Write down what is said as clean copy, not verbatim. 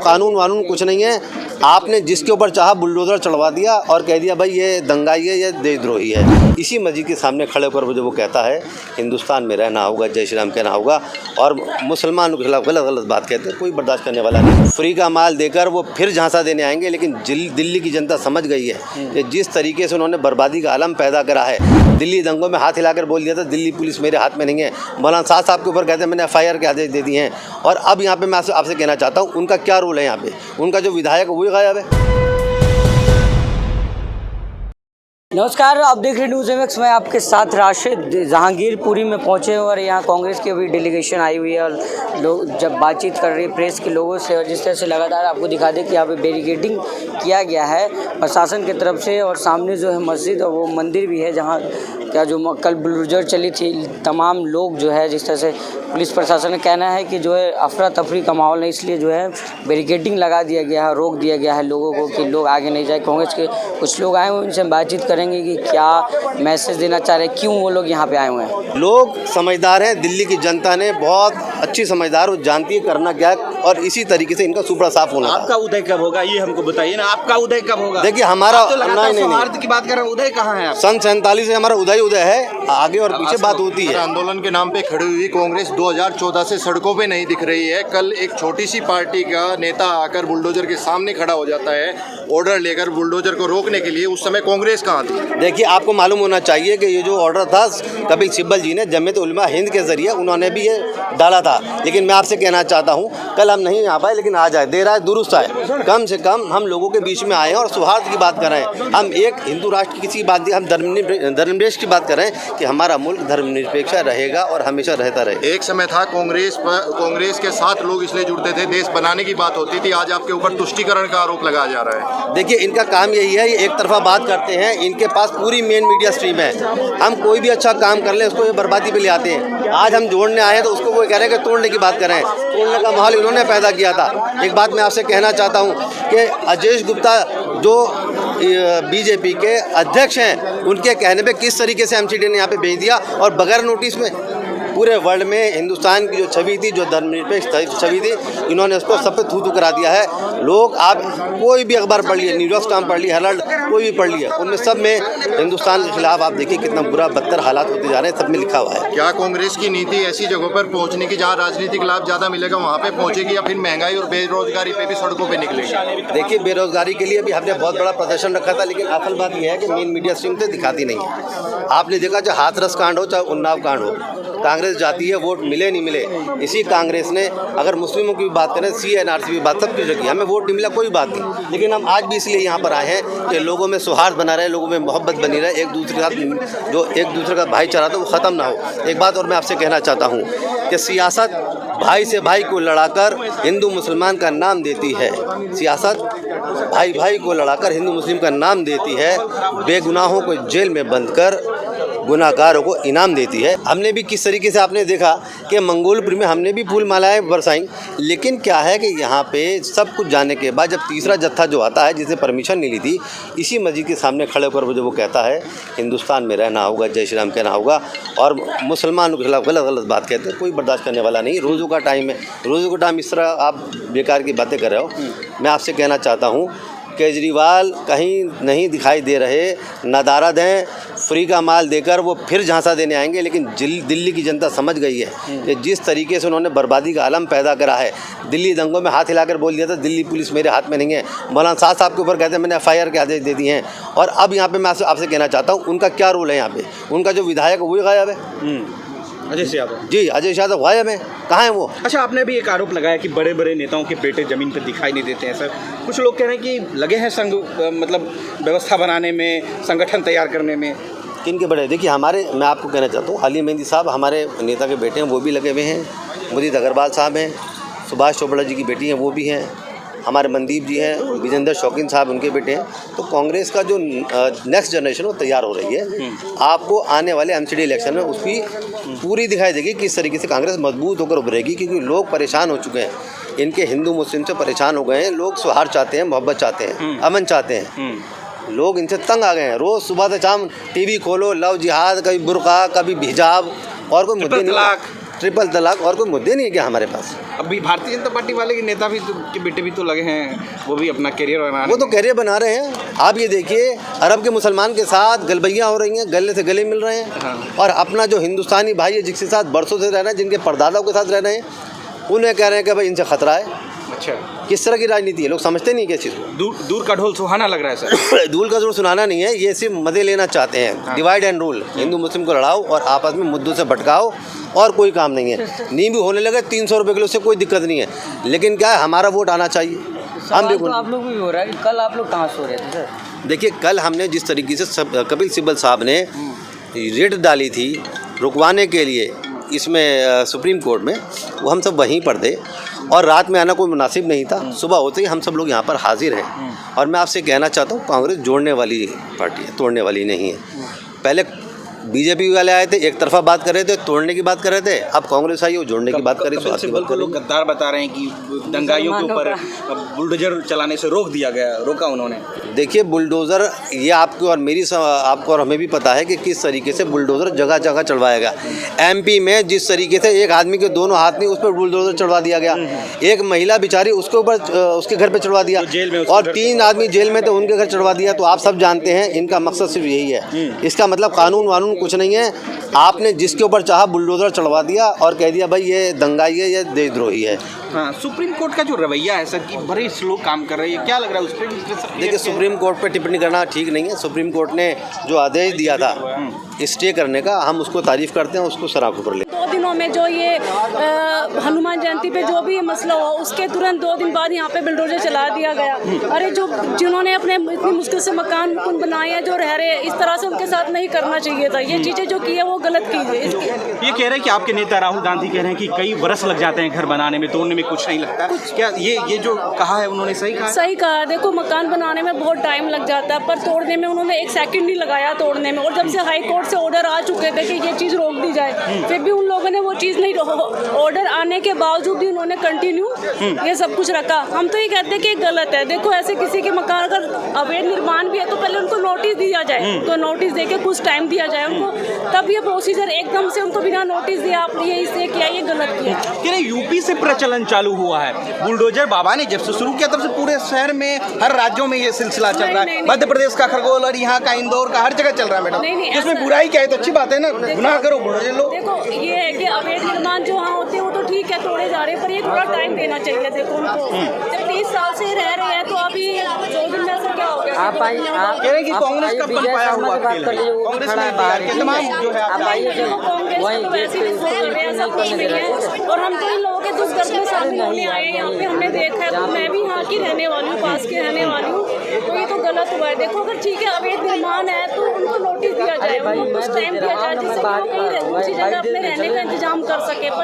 कानून वानून कुछ नहीं है। आपने जिसके ऊपर चाहा बुलडोज़र चढ़वा दिया और कह दिया भाई ये दंगाई है, ये देशद्रोही है। इसी मस्जिद के सामने खड़े होकर जो वो कहता है हिंदुस्तान में रहना होगा, जय श्री राम कहना होगा और मुसलमानों के खिलाफ गलत बात कहते हैं, कोई बर्दाश्त करने वाला नहीं। फ्री का माल देकर वो फिर झांसा देने आएंगे, लेकिन दिल्ली की जनता समझ गई है कि जिस तरीके से उन्होंने बर्बादी का आलम पैदा करा है। दिल्ली दंगों में हाथ हिलाकर बोल दिया था दिल्ली पुलिस मेरे हाथ में नहीं है। मौलाना साहब के ऊपर कहते हैं मैंने FIR के आदेश दे दिए हैं। और अब यहाँ पे मैं आपसे कहना चाहता हूँ उनका क्या रोल है यहाँ पे। उनका जो विधायक वही गायब है। नमस्कार, आप देख रहे न्यूज़ MX। मैं आपके साथ राशिद जहांगीरपुरी में पहुंचे हैं और यहाँ कांग्रेस की अभी डेलीगेशन आई हुई है और लोग जब बातचीत कर रही है प्रेस के लोगों से, और जिस तरह से लगातार आपको दिखा दें कि यहाँ पे बैरिकेडिंग किया गया है प्रशासन की तरफ से। और सामने जो है मस्जिद और वो मंदिर भी है जहाँ क्या जो कल बुलडोज़र चली थी, तमाम लोग जो है जिस तरह से पुलिस प्रशासन का कहना है कि जो है अफरा तफरी का माहौल है, इसलिए जो है बैरिकेडिंग लगा दिया गया है, रोक दिया गया है लोगों को कि लोग आगे नहीं जाए। कांग्रेस के कुछ लोग आए हुए हैं, उनसे बातचीत करेंगे कि क्या मैसेज देना चाह रहे हैं, क्यों वो लोग यहाँ पे आए हुए हैं। लोग समझदार हैं, दिल्ली की जनता ने बहुत अच्छी समझदार, वो जानती है करना क्या है और इसी तरीके से इनका सुपड़ा साफ होना। आपका उदय कब होगा ये हमको बताइए ना, आपका उदय कब होगा? देखिए हमारा तो सौहार्द की बात कर रहे हैं, उदय कहाँ है? सन 47 से हमारा उदय है, आगे और पीछे बात होती है। आंदोलन के नाम पे खड़ी हुई कांग्रेस 2014 से सड़कों पे नहीं दिख रही है। कल एक छोटी सी पार्टी का नेता आकर बुलडोजर के सामने खड़ा हो जाता है ऑर्डर लेकर बुलडोजर को रोकने के लिए, उस समय कांग्रेस कहाँ थी? देखिए आपको मालूम होना चाहिए कि ये जो ऑर्डर था कपिल सिब्बल जी ने जमीयत उलमा हिंद के जरिए उन्होंने भी ये डाला था। लेकिन मैं आपसे कहना चाहता हूँ कल हम नहीं आ पाए, लेकिन आज आए, देर आए दुरुस्त आए। कम से कम हम लोगों के बीच में आए हैं और सौहार्द की बात कर रहे हैं। हम एक हिंदू राष्ट्र की किसी बात नहीं, हम धर्मनिरपेक्ष की बात कर रहे हैं कि हमारा मुल्क धर्मनिरपेक्ष रहेगा और हमेशा रहता रहे। एक समय था कांग्रेस के साथ लोग इसलिए जुड़ते थे, देश बनाने की बात होती थी। आज आपके ऊपर तुष्टीकरण का आरोप लगाया जा रहा है। देखिए इनका काम यही है, ये एक तरफा बात करते हैं। इनके पास पूरी मेन मीडिया स्ट्रीम है। हम कोई भी अच्छा काम कर लें उसको ये बर्बादी पे ले आते हैं। आज हम जोड़ने आए हैं तो उसको वो कह रहे हैं कि तोड़ने की बात कर रहे हैं। तोड़ने का माहौल इन्होंने पैदा किया था। एक बात मैं आपसे कहना चाहता हूँ कि अजय गुप्ता जो बीजेपी के अध्यक्ष हैं, उनके कहने पे किस तरीके से MCD ने यहाँ पे भेज दिया और बगैर नोटिस में पूरे वर्ल्ड में हिंदुस्तान की जो छवि थी, जो धर्मनिरपेक्ष छवि थी, इन्होंने उसको सब पे थू करा दिया है। लोग आप कोई भी अखबार पढ़ लिए, न्यूयॉर्क टाइम्स पढ़ लिए, हेराल्ड कोई भी पढ़ लिया, उनमें सब में हिंदुस्तान के खिलाफ आप देखिए कितना बुरा बदतर हालात होते जा रहे हैं, सब में लिखा हुआ है। क्या कांग्रेस की नीति ऐसी जगहों पर पहुंचने की जहाँ राजनीतिक लाभ ज़्यादा मिलेगा वहाँ पे पहुँचेगी या फिर महंगाई और बेरोजगारी पे भी सड़कों पर निकलेगी? देखिए बेरोजगारी के लिए भी हमने बहुत बड़ा प्रदर्शन रखा था, लेकिन असल बात यह है कि मेन मीडिया स्ट्रीम से दिखाती नहीं है। आपने देखा चाहे हाथरस कांड हो चाहे उन्नाव कांड हो, कांग्रेस जाती है, वोट मिले नहीं मिले, इसी कांग्रेस ने अगर मुस्लिमों की बात करें, CNRC की बात सब कुछ रखी, हमें वोट नहीं मिला कोई बात नहीं, लेकिन हम आज भी इसलिए यहाँ पर आए हैं कि लोगों में सौहार्द बना रहे, लोगों में मोहब्बत बनी रहे, एक दूसरे के साथ जो एक दूसरे का भाईचारा था वो ख़त्म ना हो। एक बात और मैं आपसे कहना चाहता हूँ कि सियासत भाई से भाई को लड़ाकर हिंदू मुसलमान का नाम देती है। सियासत भाई भाई को लड़ाकर हिंदू मुस्लिम का नाम देती है, बेगुनाहों को जेल में बंद कर गुनाहगारों को इनाम देती है। हमने भी किस तरीके से आपने देखा कि मंगोलपुर में हमने भी फूल मालाएं बरसाई, लेकिन क्या है कि यहाँ पे सब कुछ जाने के बाद जब तीसरा जत्था जो आता है जिसने परमिशन नहीं ली थी, इसी मस्जिद के सामने खड़े होकर जो वो कहता है हिंदुस्तान में रहना होगा, जय श्री राम कहना होगा और मुसलमानों के खिलाफ गलत बात कहते हैं, कोई बर्दाश्त करने वाला नहीं। रोज़ों का टाइम है, रोज़ों का टाइम इस तरह आप बेकार की बातें कर रहे हो। मैं आपसे कहना चाहता हूँ केजरीवाल कहीं नहीं दिखाई दे रहे, नदारा दें, फ्री का माल देकर वो फिर झांसा देने आएंगे, लेकिन दिल्ली की जनता समझ गई है कि जिस तरीके से उन्होंने बर्बादी का आलम पैदा करा है। दिल्ली दंगों में हाथ हिलाकर बोल दिया था दिल्ली पुलिस मेरे हाथ में नहीं है। मौलाना साहब के ऊपर कहते हैं मैंने FIR के आदेश दे दिए हैं। और अब यहाँ पे मैं आपसे कहना चाहता हूँ उनका क्या रोल है यहाँ पे। उनका जो विधायक वही गायब है, अजय यादव जी, अजय यादव गायब है, कहाँ है वो? अच्छा, आपने भी एक आरोप लगाया कि बड़े बड़े नेताओं के बेटे ज़मीन पर दिखाई नहीं देते हैं सर। कुछ लोग कह रहे हैं कि लगे हैं संघ मतलब व्यवस्था बनाने में, संगठन तैयार करने में। किन के बड़े? देखिए मैं आपको कहना चाहता हूँ अली मेहंदी साहब हमारे नेता के बेटे हैं, वो भी लगे हुए हैं। मुदीत अग्रवाल साहब हैं, सुभाष चोपड़ा जी की बेटी हैं, वो भी हैं। हमारे मनदीप जी हैं, विजेंद्र शौकीन साहब उनके बेटे हैं। तो कांग्रेस का जो नेक्स्ट जनरेशन वो तैयार हो रही है। आपको आने वाले MCD इलेक्शन में उसकी पूरी दिखाई देगी किस तरीके से कांग्रेस मजबूत होकर उभरेगी, क्योंकि लोग परेशान हो चुके हैं। इनके हिंदू मुस्लिम से परेशान हो गए हैं। लोग सौहार्द चाहते हैं, मोहब्बत चाहते हैं, अमन चाहते हैं। लोग इनसे तंग आ गए हैं। रोज़ सुबह से शाम TV खोलो, लव जिहाद, कभी बुर्का, कभी हिजाब और कोई मुद्दे नहीं। ट्रिपल तलाक, और कोई मुद्दे नहीं है क्या हमारे पास? अभी भारतीय जनता पार्टी वाले के नेता भी के बेटे भी तो लगे हैं, वो भी अपना करियर बनाने। वो तो कैरियर बना रहे हैं। आप ये देखिए, अरब के मुसलमान के साथ गलबैयाँ हो रही हैं, गले से गले मिल रहे हैं। हाँ। और अपना जो हिंदुस्तानी भाई है, जिसके साथ बरसों से रह रहे हैं, जिनके परदादाओं के साथ रह रहे हैं, उन्हें कह रहे हैं कि भाई इनसे खतरा है। अच्छा, किस तरह की राजनीति है? लोग समझते नहीं क्या चीज़ को। दूर का ढोल सुहाना लग रहा है सर। दूर का जोर सुनाना नहीं है, ये सिर्फ मज़े लेना चाहते हैं। डिवाइड एंड रूल, हिंदू मुस्लिम को लड़ाओ और आपस में मुद्दों से भटकाओ, और कोई काम नहीं है। नींद भी होने लगे 300 रुपये किलो से कोई दिक्कत नहीं है, लेकिन क्या है, हमारा वोट आना चाहिए। हम सवाल तो आप लोग भी हो रहा है कि कल आप लोग कहाँ सो रहे थे सर? देखिए, कल हमने जिस तरीके से कपिल सिब्बल साहब ने रेड डाली थी रुकवाने के लिए इसमें सुप्रीम कोर्ट में, वो हम सब वहीं पर थे और रात में आना कोई मुनासिब नहीं था। सुबह होते ही हम सब लोग यहाँ पर हाजिर हैं। और मैं आपसे कहना चाहता हूँ, कांग्रेस जोड़ने वाली पार्टी है, तोड़ने वाली नहीं है। पहले बीजेपी वाले आए थे, एक तरफा बात कर रहे थे, तोड़ने की बात कर रहे थे। अब कांग्रेस आई, वो जोड़ने की बात कर रही है। कपिल सिब्बल को लोग गद्दार बता रहे हैं कि दंगाइयों के ऊपर बुलडोजर चलाने से रोक दिया गया, रोका उन्होंने। देखिए, बुलडोज़र ये आपको और आपको और हमें भी पता है कि किस तरीके से बुलडोज़र जगह जगह चढ़वाएगा। एमपी में जिस तरीके से एक आदमी के दोनों हाथ में उस पर बुलडोज़र चढ़वा दिया गया, एक महिला बेचारी उसके ऊपर उसके घर पे चढ़वा दिया, जेल में और 3 आदमी जेल में थे, उनके घर चढ़वा दिया। तो आप सब जानते हैं इनका मकसद सिर्फ यही है। इसका मतलब कानून वानून कुछ नहीं है। आपने जिसके ऊपर चाहा बुलडोज़र चढ़वा दिया और कह दिया भाई ये दंगाई है, ये देशद्रोही है। हाँ, सुप्रीम कोर्ट का जो रवैया है सर कि बड़े स्लो काम कर रही है, क्या लग रहा है उस पर? देखिए, सुप्रीम कोर्ट पे टिप्पणी करना ठीक नहीं है। सुप्रीम कोर्ट ने जो आदेश दिया था स्टे करने का, हम उसको तारीफ़ करते हैं, उसको सराखों पर ले। 2 दिनों में जो ये हनुमान जयंती पे जो भी ये मसला हुआ, उसके तुरंत 2 दिन बाद यहाँ पे बुलडोजर चला दिया गया। अरे जो जिन्होंने अपने इतनी मुश्किल से मकान बनाए हैं, जो रह रहे हैं, इस तरह से उनके साथ नहीं करना चाहिए था। ये चीज़ें जो की है वो गलत की है। ये कह रहे हैं कि आपके नेता राहुल गांधी कह रहे हैं कि कई बरस लग जाते हैं घर बनाने में, तोड़ने में कुछ नहीं लगता। क्या ये जो कहा है उन्होंने सही कहा? सही कहा। देखो, मकान बनाने में बहुत टाइम लग जाता है, पर तोड़ने में उन्होंने 1 सेकंड नहीं लगाया तोड़ने में। और जब से हाई कोर्ट से ऑर्डर आ चुके थे कि ये चीज़ रोक दी जाए, फिर भी उन लोगों ने वो चीज़ नहीं, ऑर्डर आने के बावजूद भी उन्होंने कंटिन्यू ये सब कुछ रखा। हम तो ये कहते हैं कि गलत है। देखो, ऐसे किसी के मकान अगर अवैध निर्माण भी है तो पहले उनको नोटिस दिया जाए, तो नोटिस दे के कुछ टाइम दिया जाए उनको, तब ये प्रोसीजर एकदम से उनको बिना नोटिस दिया आपने ये इससे किया, ये गलत किया। कह रहे यूपी से प्रचलन चालू हुआ है बुलडोजर। बाबा ने जब से शुरू किया तब से पूरे शहर में, हर राज्यों में ये सिलसिला चल रहा है। मध्य प्रदेश का खरगोन और यहाँ का इंदौर का, हर जगह चल रहा है मैडम। इसमें बुराई क्या है? तो अच्छी बात है ना, गुनाह करो बुलडोजर लो। देखो, ये है कि अवैध निर्माण जो वहाँ होते हैं वो तो ठीक है, तोड़े जा रहे हैं, पर ये थोड़ा टाइम देना चाहिए। देखो, उनको जब 30 साल से रह रहे हैं, तो अभी 2 दिन में से क्या हो गया? आप आइए, आप कह रहे हैं कि कांग्रेस का विजय बनपाया शर्मा हुआ से बात खेल कर है। लीजिए, वो कांग्रेस खड़ा ने है बाहर। तमाम जो है आप आइए, वही गेट पे उसको कुछ नहीं है। और हम तो इन लोगों के दुख दर्द में शामिल होने आए हैं। यहाँ पे हमने देखा है, तो मैं भी यहाँ की रहने वाली हूँ, पास की रहने वाली हूँ, तो ये तो गलत हुआ है। देखो, अगर ठीक है अवैध निर्माण है तो उनको नोटिस दिया जाए, उनको कुछ टाइम दिया जाए, जिससे कि वो कहीं दूसरी जगह अपने रहने का इंतजाम कर सके।